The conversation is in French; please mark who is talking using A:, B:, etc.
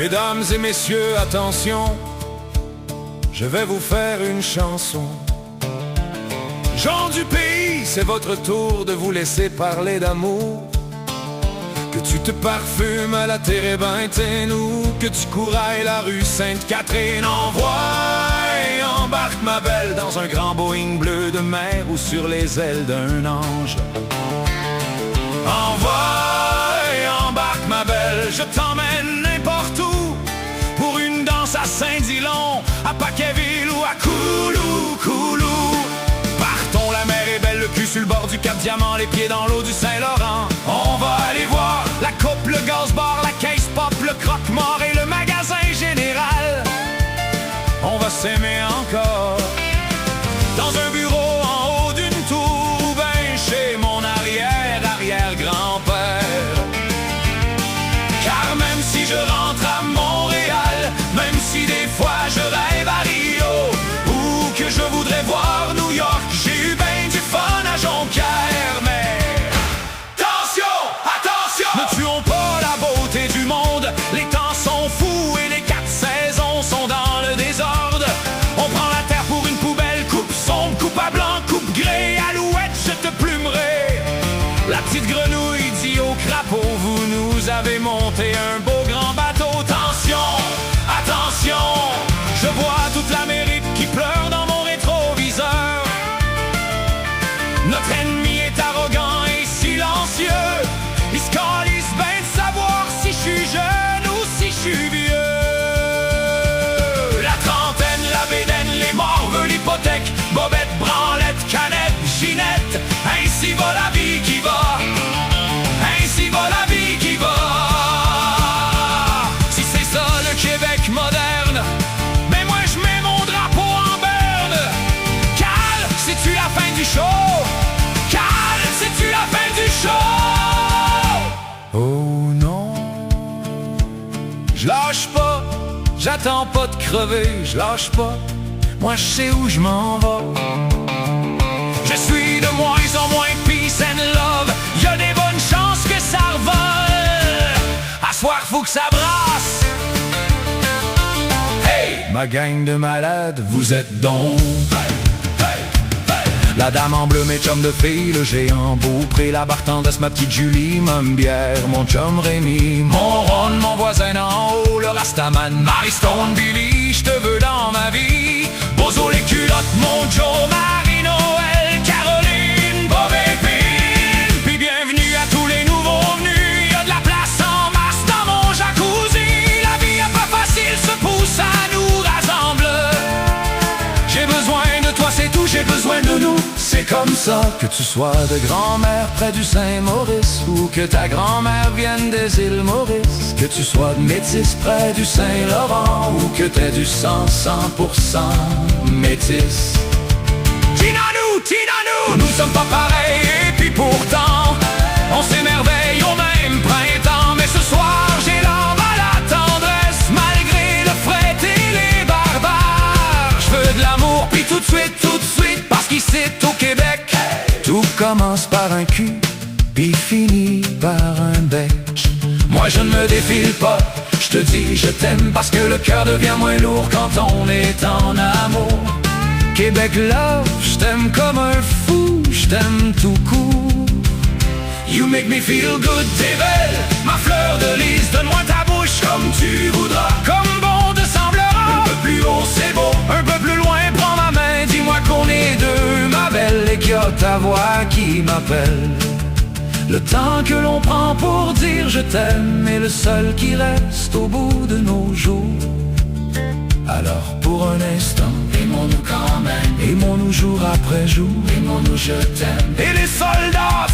A: Mesdames et messieurs, attention, je vais vous faire une chanson. Gens du pays, c'est votre tour de vous laisser parler d'amour. Que tu te parfumes à la térébintine ou que tu courailles la rue Sainte-Catherine. Envoie et embarque ma belle dans un grand Boeing bleu de mer ou sur les ailes d'un ange. Envoie et embarque ma belle, je t'emmène n'importe où pour une danse à Saint-Dillon, à Paqueteville ou à Koulou. Partons, la mer est belle, le cul sur le bord du Cap Diamant, les pieds dans l'eau du Saint-Laurent. On va aller voir la coupe, le gaz-bar, la caisse pop, le croque-mort et le magasin général. On va s'aimer encore dans un bureau en haut d'une tour ou ben chez mon arrière-grand-père. Car même si je rentre à Montréal, même si des fois je rêve à Rio ou que je voudrais voir New York, j'ai eu ben du fun à Jonquière. Mais attention, ne tuons pas la beauté du monde. Les temps sont fous et les 4 saisons sont dans le désordre. On prend la terre pour une poubelle, coupe sombre, coupe à blanc, coupe gris, alouette, je te plumerai. La petite grenouille dit au crapaud, vous nous avez monté un beau grand bateau. Attention, je vois toute l'Amérique qui pleure dans mon rétroviseur. Notre ennemi est arrogant et silencieux. Il se calisse bien de savoir si je suis jeune ou si je suis vieux. La trentaine, la bédaine, les morts, l'hypothèque, bobette, branlette, canette, ginette. Ainsi va la vie qui va. Ainsi va la vie qui va. Si c'est ça le Québec moderne, mais moi je mets mon drapeau en berne. Cal, c'est-tu la fin du show? Cal, c'est-tu la fin du show? Oh non, je lâche pas, j'attends pas de crever, je lâche pas, moi je sais où je m'en vais. Je suis de moins en moins peace and love, y'a des bonnes chances que ça revole. À soir faut que ça brasse. Hey, ma gang de malades, vous êtes donc la dame en bleu, mes chums de filles, le géant Beaupré, la bartendesse, ma petite Julie, ma bière, mon chum Rémi, mon Ron, mon voisin en haut, le Rastaman, Marie Stone, Billy, je te veux dans ma vie. Bozo les culottes, mon Joe, Marie-Noël, Caroline, Bob et Pin. Puis bienvenue à tous les nouveaux venus, y'a de la place en masse dans mon jacuzzi. La vie est pas facile, se pousse à nous rassemble. J'ai besoin de toi, c'est tout, j'ai besoin de nous. C'est comme ça, que tu sois de grand-mère près du Saint-Maurice ou que ta grand-mère vienne des îles Maurice, que tu sois de métis près du Saint-Laurent ou que t'aies du sang 100% métis. Tina-nous, nous sommes pas pareils et puis pourtant on s'émerveille au même printemps. Mais ce soir j'ai l'âme à la tendresse malgré le fret et les barbares. Je veux de l'amour puis tout de suite, parce qu'ici au Québec tout commence par un cul puis finit par un bec. Moi je ne me défile pas, je te dis je t'aime parce que le cœur devient moins lourd quand on est en amour. Québec love, je t'aime comme un fou, je t'aime tout court. You make me feel good, t'es belle, ma fleur de lys, donne-moi ta bouche comme tu voudras. Comme bon te semblera, un peu plus haut c'est beau, un peu plus loin prends ma main, dis-moi qu'on est deux ma belle et qu'il y a ta voix qui m'appelle. Le temps que l'on prend pour dire je t'aime est le seul qui reste au bout de nos jours. Alors pour un instant, aimons-nous quand même, aimons-nous jour après jour, aimons-nous je t'aime. Et les soldats